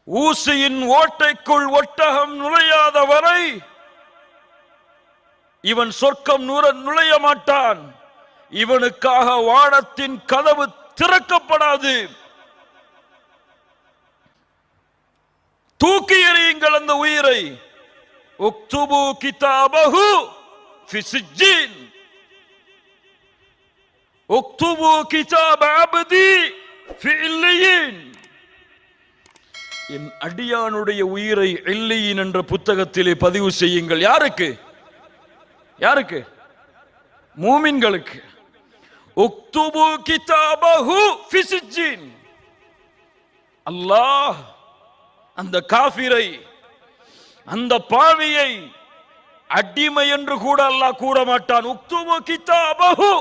ஊசியின் ஓட்டைக்குள் ஒட்டகம் நுழையாத வரை இவன் சொர்க்கம் நுழைய மாட்டான். இவனுக்காக வானத்தின் கதவு திறக்கப்படாது. தூக்கி எறியுங்கள் அந்த உயிரை. உக்துபு கிதாபஹு ஃபி சிஜ்ஜீன், உக்துபு கிதாப அப்தி ஃபி இல்லியீன். என் அடியானுடைய உயிரை இல்லியீன் என்ற புத்தகத்திலே பதிவு செய்யுங்கள். யாருக்கு? யாருக்கு? மூமின்களுக்கு. உக்துபு கிதாபஹு ஃபி சிஜ்ஜீன். அல்லாஹ் அந்த காஃபிரை, அந்த பாவியை அடிமை என்று கூட அல்லாஹ் கூற மாட்டான். உக்துபு கிதாபஹு